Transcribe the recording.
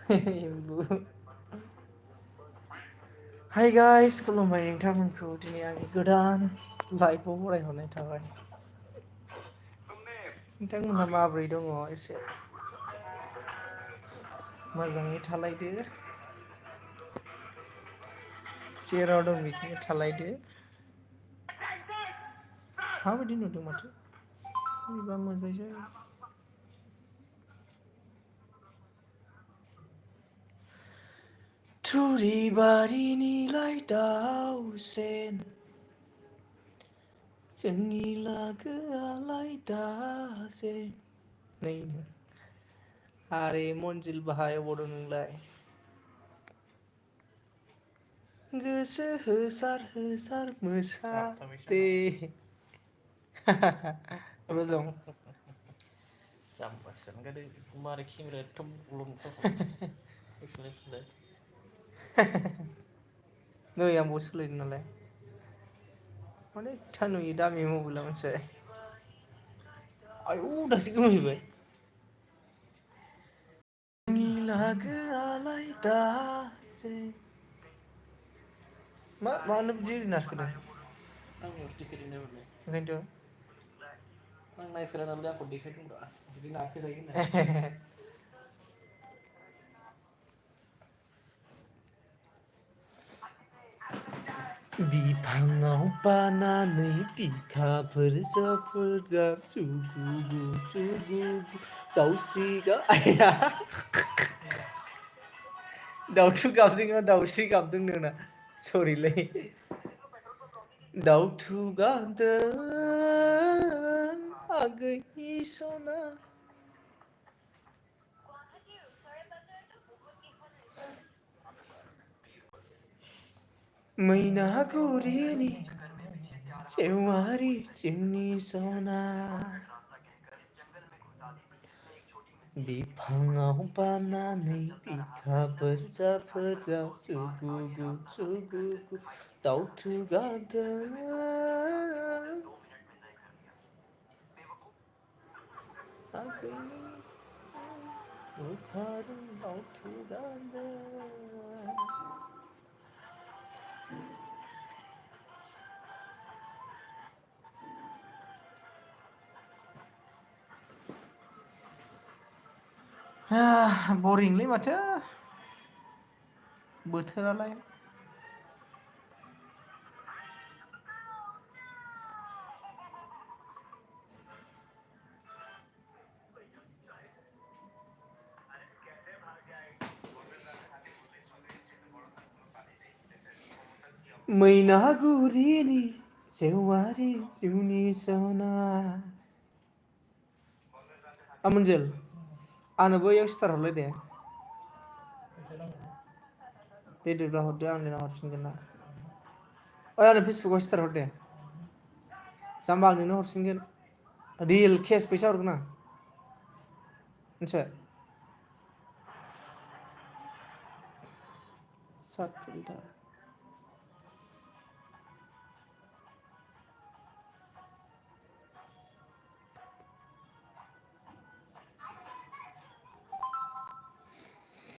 एम्बु hi guys खुलुमबाय नोंथांमोनखौ दिनै आंनि गोदान लाइफआव बरायहरनाय थाबाय। नोंथांमोनहा माबोरै दङ एसे मोजाङै थालायदो जेराव दं बिदिनो थालायदो। माबायदि नुदों माथो बोरैबा मोजायसो थुरिबारिनि लाइटआव सेन जोंनि लागोआलाय दाजेन नैनो आरे मन्जिल बाहाय अबाव दं नोंलाय गोसो होसार होसार मोसादे मोजां जाम्बासो ओंखायनो मारै केमेरा एथ' फुलाय नै आंबाव सोलायदों नालाय अनेकथा नुयो दामि मबाइला मोनथिबाय आयौ दासो गोमाहैबाय जोंनि लागोआलाय दाजेन मानो बिदि नारखोदों आंनियावसो देखायदों मालाय ओंखायनोथ' आं नायफेरा नालाय आंखौ देखायदोंब्रा बिदि नारखोजायो होननानै बिफाङाव बानानै बिखाफोर जाब जुगुगु जुगुगु दाउस्रि आया दाउथु गाबदों ना दाउस्रि गाबदों नोंना सरिलै दाउथु गाबदों आगैनि सना मैनागुरिनि जेवारि जोंनि सना बिफाङाव बानानै बिखाफोर जाब जुगुगु जुगुगु दाउथु गाबदों आगैनि अखाजों दाउथु गाबदों बरिंलै माथो बोथोरालाय मैनागुरिनि जेवारि जिउनि सना आमोनजोल आंनो बैयाव स्टार हरलाय दे दे देब्रा हरदो आं नोंनाव हरफिनगोन ना आंनो फेसबुकाव स्टार हर दे जाम्बा आं नोंनो हरफिनगोन रियेल केस फैसा हरगोन आं मिथिबाय सात फिल्टार